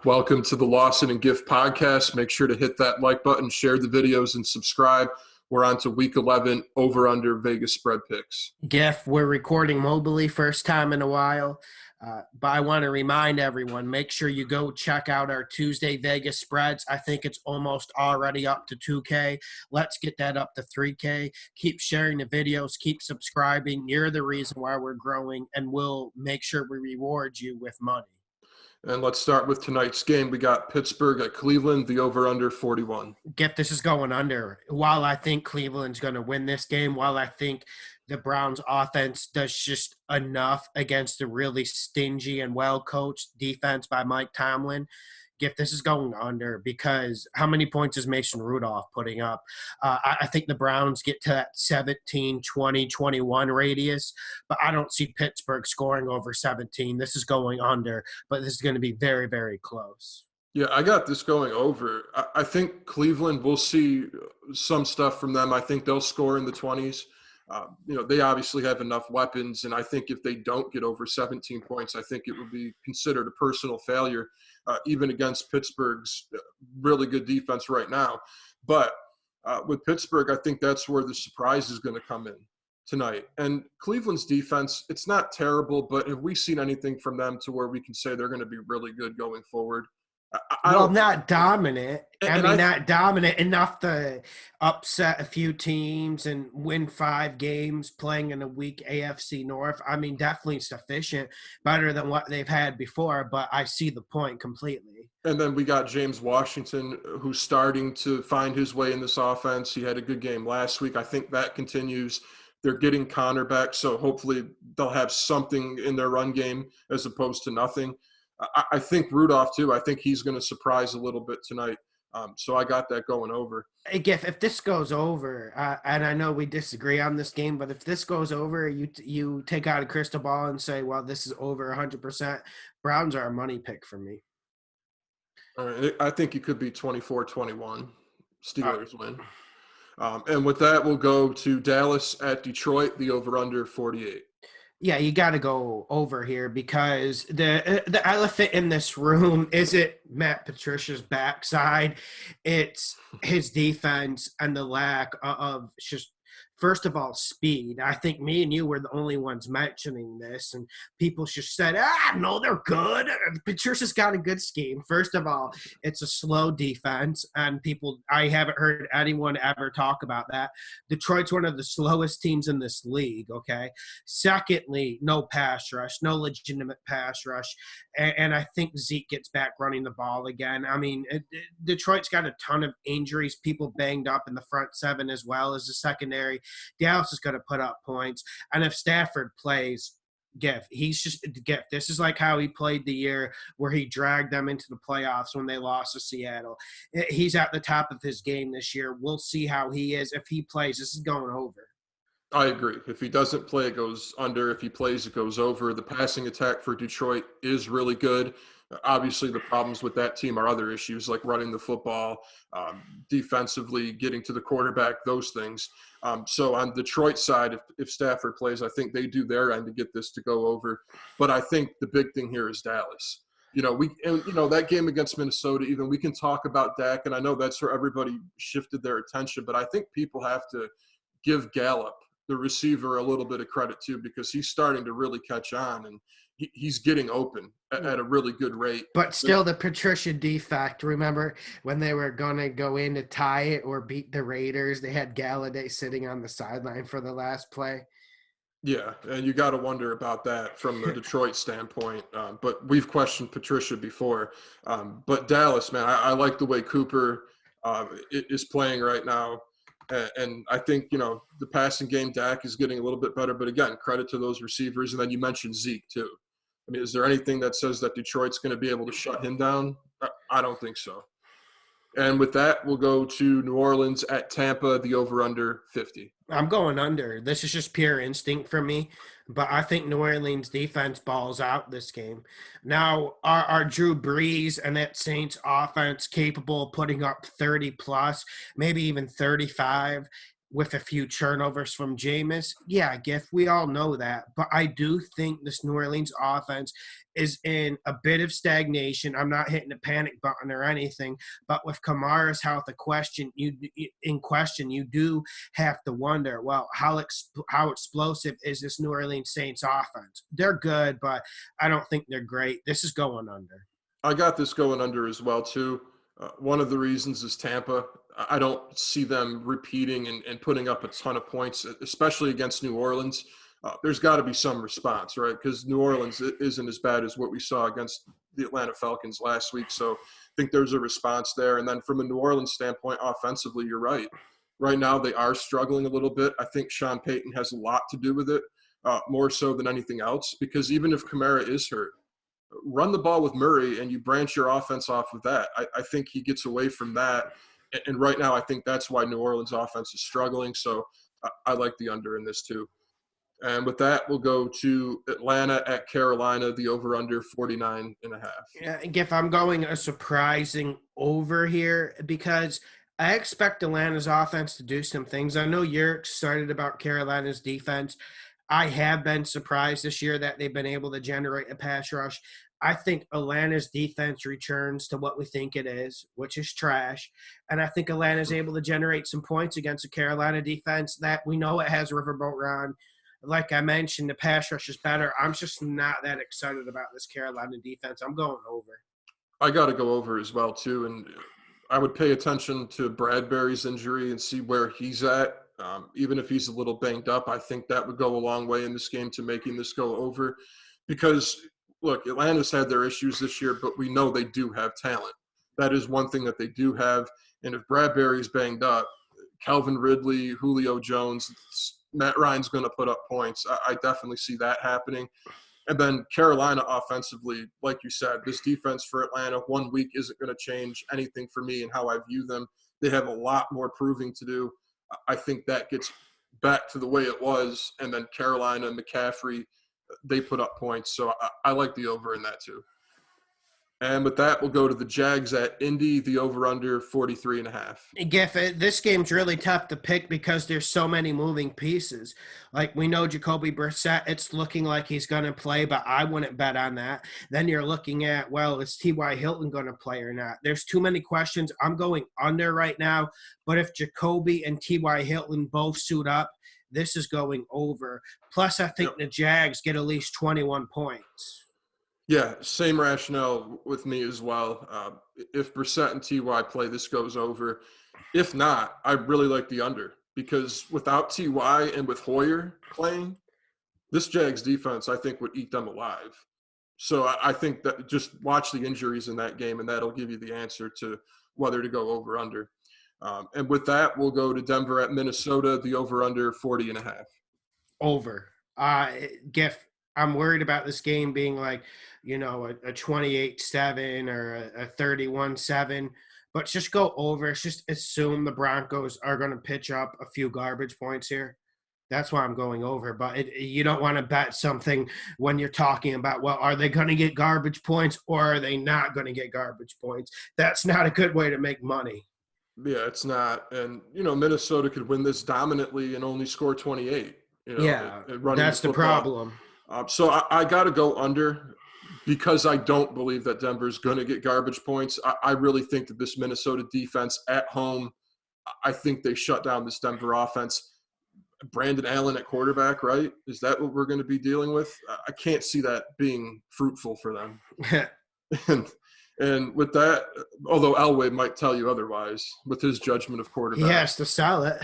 Welcome to the Lawson and Gift podcast. Make sure to hit that like button, share the videos, and subscribe. We're on to week 11 over-under Vegas spread picks. Jeff, we're recording mobily, first time in a while. But I want to remind everyone, make sure you go check out our Tuesday Vegas spreads. I think it's almost already up to 2K. Let's get that up to 3K. Keep sharing the videos. Keep subscribing. You're the reason why we're growing, and we'll make sure we reward you with money. And let's start with tonight's game. We got Pittsburgh at Cleveland, the over-under 41. This is going under. While I think Cleveland's going to win this game, while I think the Browns offense does just enough against a really stingy and well-coached defense by Mike Tomlin, this is going under because how many points is Mason Rudolph putting up? I think the Browns get to that 17, 20, 21 radius, but I don't see Pittsburgh scoring over 17. This is going under, but this is going to be very, very close. Yeah, I got this going over. I think Cleveland, we'll see some stuff from them. I think they'll score in the 20s. They obviously have enough weapons, and I think if they don't get over 17 points, I think it would be considered a personal failure, even against Pittsburgh's really good defense right now. But with Pittsburgh, I think that's where the surprise is going to come in tonight. And Cleveland's defense, it's not terrible, but have we seen anything from them to where we can say they're going to be really good going forward? Not dominant. Not dominant enough to upset a few teams and win 5 games playing in a weak AFC North. Definitely sufficient, better than what they've had before, but I see the point completely. And then we got James Washington, who's starting to find his way in this offense. He had a good game last week. I think that continues. They're getting Connor back, so hopefully they'll have something in their run game as opposed to nothing. I think Rudolph, too. I think he's going to surprise a little bit tonight. So I got that going over. If this goes over, and I know we disagree on this game, but if this goes over, you take out a crystal ball and say, well, this is over 100%. Browns are a money pick for me. All right. I think it could be 24-21. Steelers win. And with that, we'll go to Dallas at Detroit, the over-under 48. Yeah, you got to go over here because the elephant in this room isn't Matt Patricia's backside. It's his defense and the lack of just, first of all, speed. I think me and you were the only ones mentioning this, and people just said, no, they're good. Patricia's got a good scheme. First of all, it's a slow defense, and I haven't heard anyone ever talk about that. Detroit's one of the slowest teams in this league, okay? Secondly, no pass rush, no legitimate pass rush, and I think Zeke gets back running the ball again. Detroit's got a ton of injuries, people banged up in the front 7 as well as the secondary. Dallas is going to put up points. And if Stafford plays, this is like how he played the year where he dragged them into the playoffs when they lost to Seattle. He's at the top of his game this year. We'll see how he is. If he plays, this is going over. I agree. If he doesn't play, it goes under. If he plays, it goes over. The passing attack for Detroit is really good. Obviously, the problems with that team are other issues like running the football, defensively, getting to the quarterback, those things. So on Detroit's side, if Stafford plays, I think they do their end to get this to go over. But I think the big thing here is Dallas. That game against Minnesota, even we can talk about Dak, and I know that's where everybody shifted their attention. But I think people have to give Gallup, the receiver, a little bit of credit too, because he's starting to really catch on and he's getting open at a really good rate. But still the Patricia defect. Remember when they were going to go in to tie it or beat the Raiders, they had Galladay sitting on the sideline for the last play. Yeah, and you got to wonder about that from the Detroit standpoint. But we've questioned Patricia before. But Dallas, man, I like the way Cooper is playing right now. And I think, the passing game, Dak is getting a little bit better. But again, credit to those receivers. And then you mentioned Zeke too. Is there anything that says that Detroit's going to be able to shut him down? I don't think so. And with that, we'll go to New Orleans at Tampa, the over-under 50. I'm going under. This is just pure instinct for me, but I think New Orleans defense balls out this game. Now, are Drew Brees and that Saints offense capable of putting up 30+, maybe even 35? with a few turnovers from Jameis. Yeah, Giff, we all know that. But I do think this New Orleans offense is in a bit of stagnation. I'm not hitting the panic button or anything, but with Kamara's health in question, you do have to wonder, well, how explosive is this New Orleans Saints offense? They're good, but I don't think they're great. This is going under. I got this going under as well, too. One of the reasons is Tampa. I don't see them repeating and putting up a ton of points, especially against New Orleans. There's got to be some response, right? Because New Orleans isn't as bad as what we saw against the Atlanta Falcons last week. So I think there's a response there. And then from a New Orleans standpoint, offensively, you're right. Right now, they are struggling a little bit. I think Sean Payton has a lot to do with it, more so than anything else, because even if Kamara is hurt, run the ball with Murray and you branch your offense off of that. I think he gets away from that. And right now, I think that's why New Orleans offense is struggling. So I like the under in this too. And with that, we'll go to Atlanta at Carolina, the over-under 49.5. Yeah, Giff, I'm going a surprising over here because I expect Atlanta's offense to do some things. I know you're excited about Carolina's defense. I have been surprised this year that they've been able to generate a pass rush. I think Atlanta's defense returns to what we think it is, which is trash. And I think Atlanta's able to generate some points against a Carolina defense that we know it has Riverboat Ron. Like I mentioned, the pass rush is better. I'm just not that excited about this Carolina defense. I'm going over. I got to go over as well too. And I would pay attention to Bradbury's injury and see where he's at. Even if he's a little banged up, I think that would go a long way in this game to making this go over. Because, look, Atlanta's had their issues this year, but we know they do have talent. That is one thing that they do have. And if Bradbury's banged up, Calvin Ridley, Julio Jones, Matt Ryan's going to put up points. I definitely see that happening. And then Carolina offensively, like you said, this defense for Atlanta 1 week isn't going to change anything for me and how I view them. They have a lot more proving to do. I think that gets back to the way it was. And then Carolina, McCaffrey, they put up points. So I like the over in that too. And with that, we'll go to the Jags at Indy, the over-under 43.5. Giff, this game's really tough to pick because there's so many moving pieces. Like, we know Jacoby Brissett, it's looking like he's going to play, but I wouldn't bet on that. Then you're looking at, well, is T.Y. Hilton going to play or not? There's too many questions. I'm going under right now, but if Jacoby and T.Y. Hilton both suit up, this is going over. Plus, I think the Jags get at least 21 points. Yeah, same rationale with me as well. If Brissett and T.Y. play, this goes over. If not, I really like the under because without T.Y. and with Hoyer playing, this Jags defense, I think, would eat them alive. So I think that just watch the injuries in that game, and that'll give you the answer to whether to go over under. And with that, we'll go to Denver at Minnesota, the over-under 40.5. Over. Giff, I'm worried about this game being like, you know, a 28-7 or a 31-7, but just go over. Just assume the Broncos are going to pitch up a few garbage points here. That's why I'm going over. But you don't want to bet something when you're talking about, well, are they going to get garbage points or are they not going to get garbage points? That's not a good way to make money. Yeah, it's not. And, you know, Minnesota could win this dominantly and only score 28. You know, yeah, that's the problem. So I got to go under because I don't believe that Denver's going to get garbage points. I really think that this Minnesota defense at home, I think they shut down this Denver offense. Brandon Allen at quarterback, right? Is that what we're going to be dealing with? I can't see that being fruitful for them. And with that, although Elway might tell you otherwise with his judgment of quarterback. He has to sell it.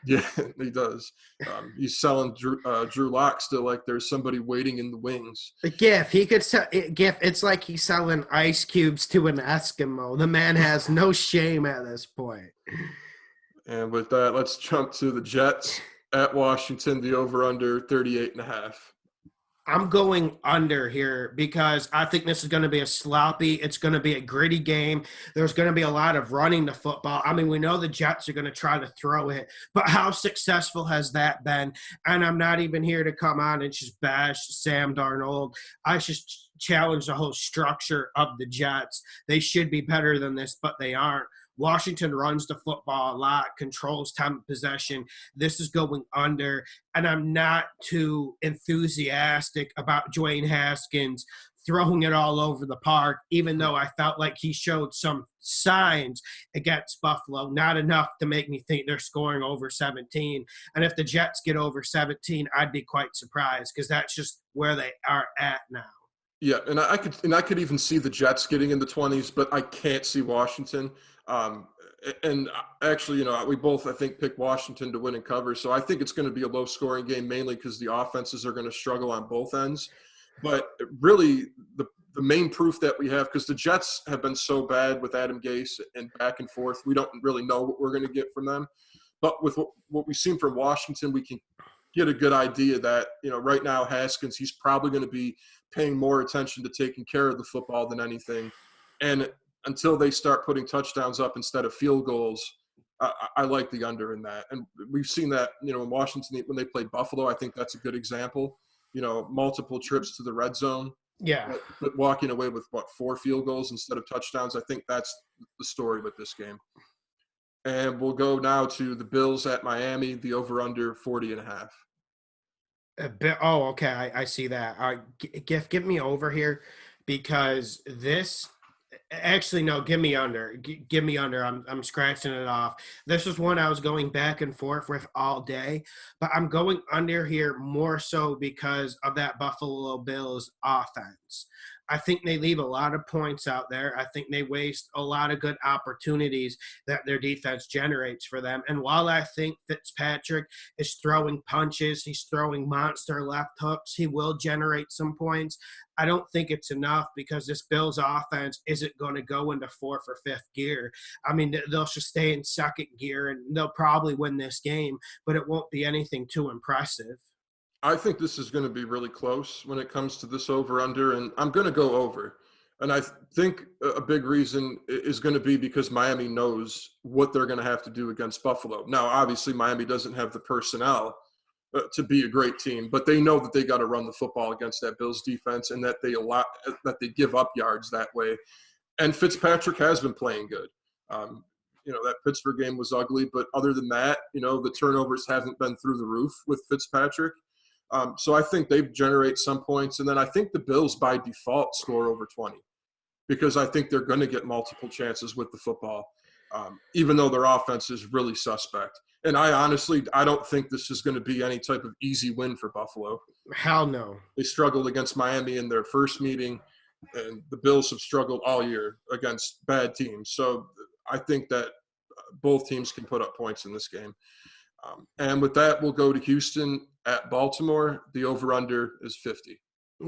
Yeah, he does. He's selling Drew Lock still like there's somebody waiting in the wings. Giff, he could sell. Giff, it's like he's selling ice cubes to an Eskimo. The man has no shame at this point. And with that, let's jump to the Jets at Washington, the over-under 38.5. I'm going under here because I think this is going to be it's going to be a gritty game. There's going to be a lot of running the football. I mean, we know the Jets are going to try to throw it, but how successful has that been? And I'm not even here to come on and just bash Sam Darnold. I just challenge the whole structure of the Jets. They should be better than this, but they aren't. Washington runs the football a lot, controls time of possession. This is going under, and I'm not too enthusiastic about Dwayne Haskins throwing it all over the park, even though I felt like he showed some signs against Buffalo, not enough to make me think they're scoring over 17. And if the Jets get over 17, I'd be quite surprised because that's just where they are at now. Yeah, and I could even see the Jets getting in the 20s, but I can't see Washington. And actually, we both, I think, picked Washington to win and cover. So I think it's going to be a low-scoring game, mainly because the offenses are going to struggle on both ends. But really, the main proof that we have, because the Jets have been so bad with Adam Gase and back and forth, we don't really know what we're going to get from them. But with what we've seen from Washington, we can get a good idea that, right now Haskins, he's probably going to be paying more attention to taking care of the football than anything. And until they start putting touchdowns up instead of field goals, I like the under in that. And we've seen that, in Washington, when they played Buffalo, I think that's a good example. Multiple trips to the red zone. Yeah. But walking away with, 4 field goals instead of touchdowns, I think that's the story with this game. And we'll go now to the Bills at Miami, the over-under 40.5. Oh, okay. I see that. Give me over here because this actually no. Give me under. Give me under. I'm scratching it off. This is one I was going back and forth with all day, but I'm going under here more so because of that Buffalo Bills offense. I think they leave a lot of points out there. I think they waste a lot of good opportunities that their defense generates for them. And while I think Fitzpatrick is throwing punches, he's throwing monster left hooks, he will generate some points. I don't think it's enough because this Bills offense isn't going to go into 4th or 5th gear. I mean, they'll just stay in 2nd gear and they'll probably win this game, but it won't be anything too impressive. I think this is going to be really close when it comes to this over-under, and I'm going to go over. And I think a big reason is going to be because Miami knows what they're going to have to do against Buffalo. Now, obviously, Miami doesn't have the personnel to be a great team, but they know that they got to run the football against that Bills defense and that they give up yards that way. And Fitzpatrick has been playing good. That Pittsburgh game was ugly, but other than that, the turnovers haven't been through the roof with Fitzpatrick. So I think they generate some points. And then I think the Bills by default score over 20 because I think they're going to get multiple chances with the football, even though their offense is really suspect. And I don't think this is going to be any type of easy win for Buffalo. Hell no. They struggled against Miami in their first meeting, and the Bills have struggled all year against bad teams. So I think that both teams can put up points in this game. And with that, we'll go to Houston at Baltimore. The over-under is 50.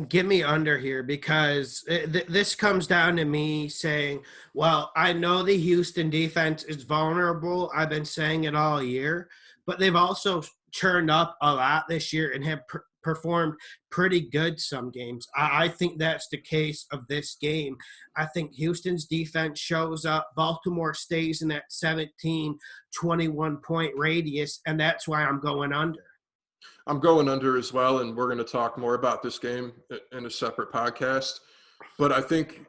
Give me under here because this comes down to me saying, well, I know the Houston defense is vulnerable. I've been saying it all year, but they've also churned up a lot this year and have performed pretty good some games. I think that's the case of this game. I think Houston's defense shows up. Baltimore stays in that 17, 21-point radius, and that's why I'm going under. I'm going under as well, and we're going to talk more about this game in a separate podcast. But I think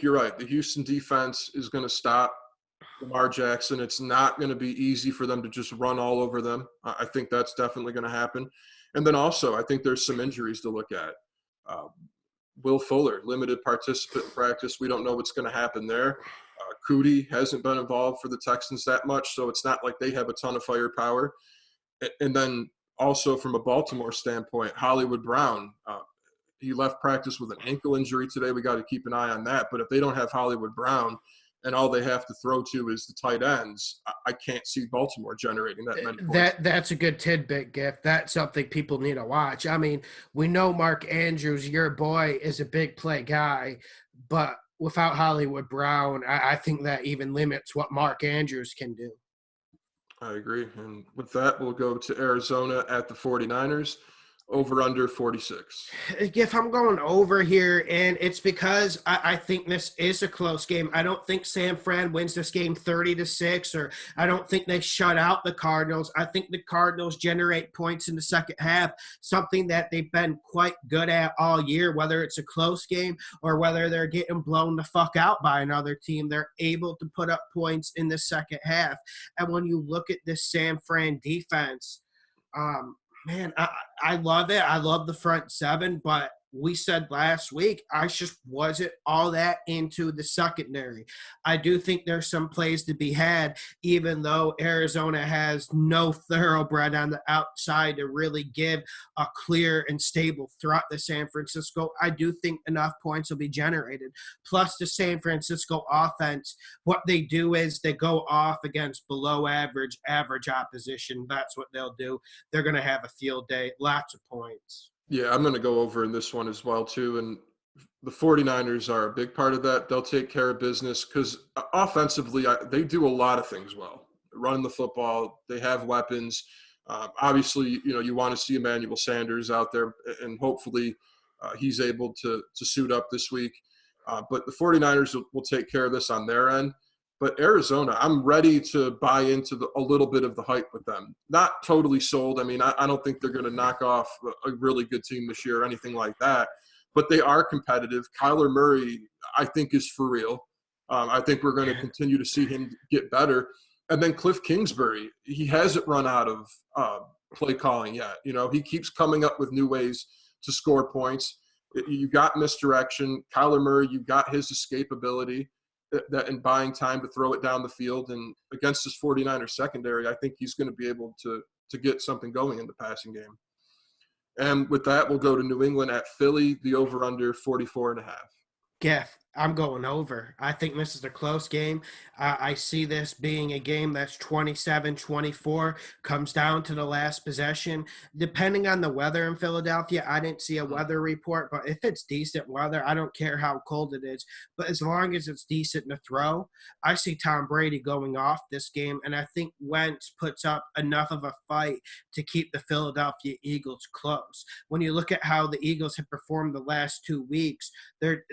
you're right. The Houston defense is going to stop Lamar Jackson. It's not going to be easy for them to just run all over them. I think that's definitely going to happen. And then also, I think there's some injuries to look at. Will Fuller, limited participant in practice. We don't know what's going to happen there. Cootie hasn't been involved for the Texans that much, so it's not like they have a ton of firepower. And then also from a Baltimore standpoint, Hollywood Brown, he left practice with an ankle injury today. We got to keep an eye on that. But if they don't have Hollywood Brown and all they have to throw to is the tight ends, I can't see Baltimore generating that many points. That's a good tidbit, Gift. That's something people need to watch. I mean, we know Mark Andrews, your boy, is a big play guy, but without Hollywood Brown, I think that even limits what Mark Andrews can do. I agree. And with that, we'll go to Arizona at the 49ers. Over under 46. If I'm going over here, and it's because I think this is a close game. I don't think San Fran wins this game 30-6, or I don't think they shut out the Cardinals. I think the Cardinals generate points in the second half, something that they've been quite good at all year, whether it's a close game or whether they're getting blown the fuck out by another team. They're able to put up points in the second half. And when you look at this San Fran defense, man, I love it. I love the front seven, but we said last week, I just wasn't all that into the secondary. I do think there's some plays to be had, even though Arizona has no thoroughbred on the outside to really give a clear and stable threat to San Francisco. I do think enough points will be generated. Plus, the San Francisco offense, what they do is they go off against below average opposition. That's what they'll do. They're going to have a field day, lots of points. Yeah, I'm going to go over in this one as well, too. And the 49ers are a big part of that. They'll take care of business because offensively, they do a lot of things well. Running the football, they have weapons. Obviously, you want to see Emmanuel Sanders out there, and hopefully he's able to suit up this week. But the 49ers will take care of this on their end. But Arizona, I'm ready to buy into a little bit of the hype with them. Not totally sold. I mean, I don't think they're going to knock off a really good team this year or anything like that. But they are competitive. Kyler Murray, I think, is for real. I think we're going to continue to see him get better. And then Cliff Kingsbury, he hasn't run out of play calling yet. He keeps coming up with new ways to score points. You got misdirection. Kyler Murray, you got his escapability. That in buying time to throw it down the field, and against this 49er secondary, I think he's going to be able to get something going in the passing game. And with that, we'll go to New England at Philly, the over-under 44.5. Yeah, I'm going over. I think this is a close game. I see this being a game that's 27-24, comes down to the last possession. Depending on the weather in Philadelphia, I didn't see a weather report, but if it's decent weather, I don't care how cold it is. But as long as it's decent to throw, I see Tom Brady going off this game, and I think Wentz puts up enough of a fight to keep the Philadelphia Eagles close. When you look at how the Eagles have performed the last 2 weeks, their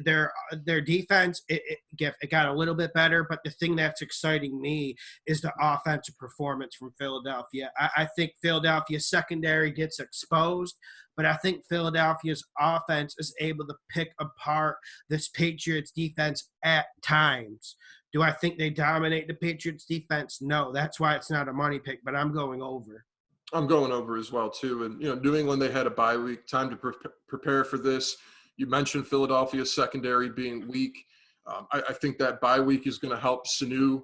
defense, it got a little bit better, but the thing that's exciting me is the offensive performance from Philadelphia. I think Philadelphia's secondary gets exposed, but I think Philadelphia's offense is able to pick apart this Patriots defense at times. Do I think they dominate the Patriots defense? No, that's why it's not a money pick, but I'm going over. I'm going over as well, too. And, New England, they had a bye week, time to prepare for this. You mentioned Philadelphia's secondary being weak. I think that bye week is going to help Sanu,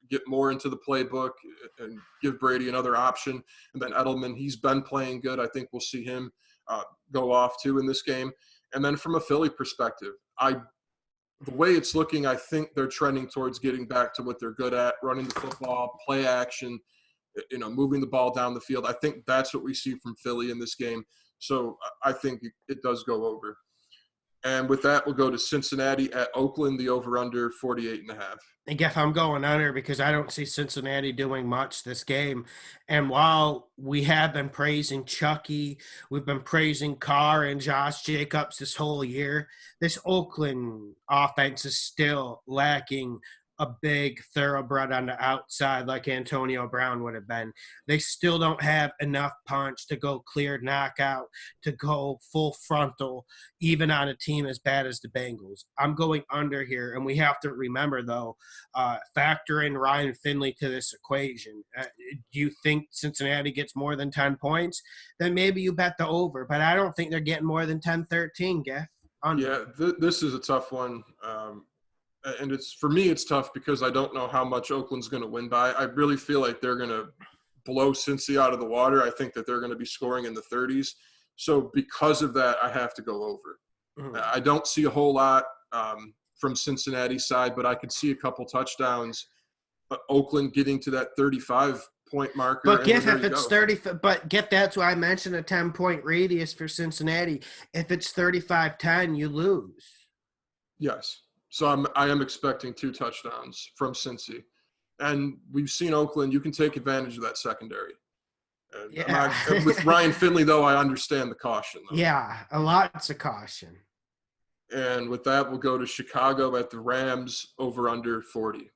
get more into the playbook and give Brady another option. And then Edelman, he's been playing good. I think we'll see him go off too in this game. And then from a Philly perspective, the way it's looking, I think they're trending towards getting back to what they're good at, running the football, play action, moving the ball down the field. I think that's what we see from Philly in this game. So I think it does go over. And with that, we'll go to Cincinnati at Oakland, the over-under 48.5. I guess I'm going under because I don't see Cincinnati doing much this game. And while we have been praising Chucky, we've been praising Carr and Josh Jacobs this whole year, this Oakland offense is still lacking a big thoroughbred on the outside like Antonio Brown would have been. They still don't have enough punch to go clear knockout, to go full frontal, even on a team as bad as the Bengals. I'm going under here, and we have to remember, though, factor in Ryan Finley to this equation. Do you think Cincinnati gets more than 10 points? Then maybe you bet the over, but I don't think they're getting more than 10-13, Geff. Yeah, this is a tough one. And for me, it's tough because I don't know how much Oakland's going to win by. I really feel like they're going to blow Cincy out of the water. I think that they're going to be scoring in the 30s. So because of that, I have to go over. Mm-hmm. I don't see a whole lot from Cincinnati's side, but I could see a couple touchdowns. Oakland getting to that 35-point marker. But if it's 30, but that's why I mentioned a 10-point radius for Cincinnati. If it's 35-10, you lose. Yes. So I am expecting 2 touchdowns from Cincy. And we've seen Oakland, you can take advantage of that secondary. And Yeah. with Ryan Finley, though, I understand the caution, though. Yeah, a lot's of caution. And with that, we'll go to Chicago at the Rams, over under 40.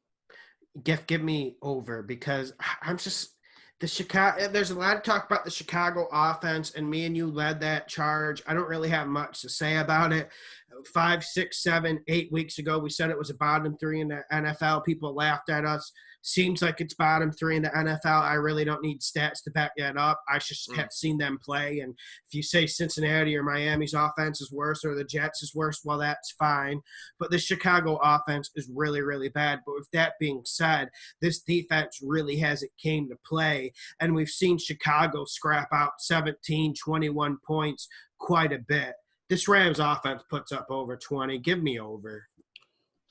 Give me over, because I'm just the Chicago. There's a lot of talk about the Chicago offense, and me and you led that charge. I don't really have much to say about it. 5, 6, 7, 8 weeks ago, we said it was a bottom 3 in the NFL. People laughed at us. Seems like it's bottom 3 in the NFL. I really don't need stats to back that up. I just have seen them play. And if you say Cincinnati or Miami's offense is worse or the Jets is worse, well, that's fine. But the Chicago offense is really, really bad. But with that being said, this defense really hasn't came to play. And we've seen Chicago scrap out 17, 21 points quite a bit. This Rams offense puts up over 20. Give me over.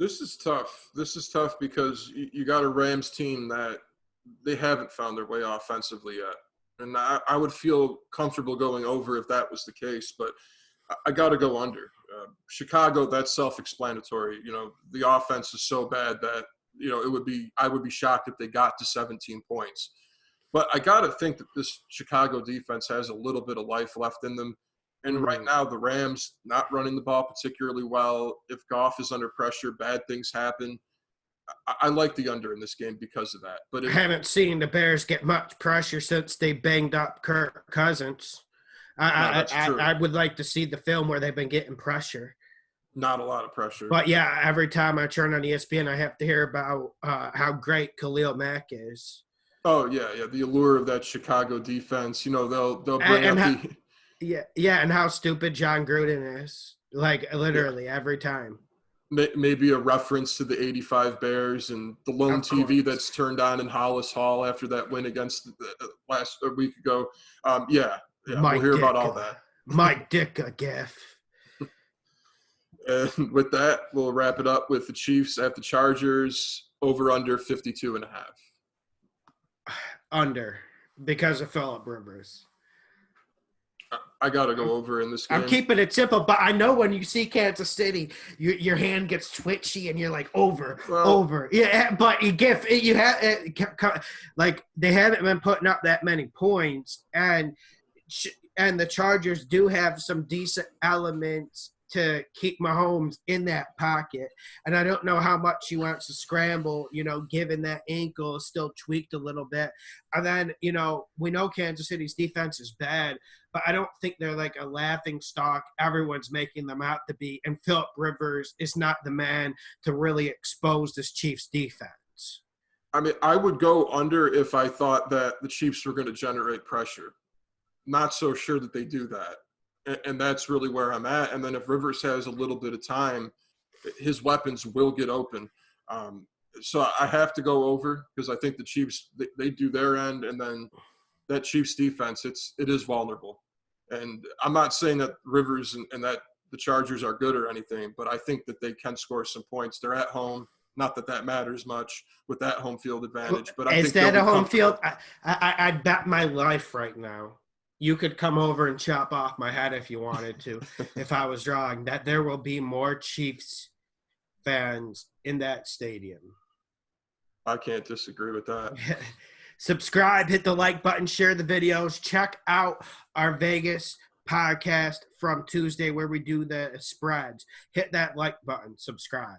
This is tough. This is tough because you got a Rams team that they haven't found their way offensively yet. And I would feel comfortable going over if that was the case, but I got to go under. Chicago, that's self-explanatory. The offense is so bad that, I would be shocked if they got to 17 points. But I got to think that this Chicago defense has a little bit of life left in them. And right now, the Rams not running the ball particularly well. If Goff is under pressure, bad things happen. I like the under in this game because of that. But I haven't seen the Bears get much pressure since they banged up Kirk Cousins. I would like to see the film where they've been getting pressure. Not a lot of pressure. But, yeah, every time I turn on ESPN, I have to hear about how great Khalil Mack is. Oh, yeah. The allure of that Chicago defense. They'll bring up the – Yeah, and how stupid John Gruden is. Like, literally every time. Maybe a reference to the 85 Bears and the lone TV that's turned on in Hollis Hall after that win against a week ago. We'll hear about all that. Mike Ditka gif. And with that, we'll wrap it up with the Chiefs at the Chargers, over under 52.5. Under, because of Phillip Rivers. I got to go over in this game. I'm keeping it simple, but I know when you see Kansas City, your hand gets twitchy and you're like, over. Yeah, but you have like they haven't been putting up that many points, and the Chargers do have some decent elements to keep Mahomes in that pocket. And I don't know how much he wants to scramble, given that ankle is still tweaked a little bit. And then, we know Kansas City's defense is bad, but I don't think they're like a laughing stock everyone's making them out to be. And Phillip Rivers is not the man to really expose this Chiefs defense. I mean, I would go under if I thought that the Chiefs were going to generate pressure. Not so sure that they do that. And that's really where I'm at. And then if Rivers has a little bit of time, his weapons will get open. So I have to go over because I think the Chiefs, they do their end. And then that Chiefs defense, it is vulnerable. And I'm not saying that Rivers and that the Chargers are good or anything, but I think that they can score some points. They're at home. Not that that matters much with that home field advantage. But I think that a home field? I'd bet my life right now. You could come over and chop off my head if you wanted to, if I was drawing, that there will be more Chiefs fans in that stadium. I can't disagree with that. Subscribe, hit the like button, share the videos. Check out our Vegas podcast from Tuesday where we do the spreads. Hit that like button, subscribe.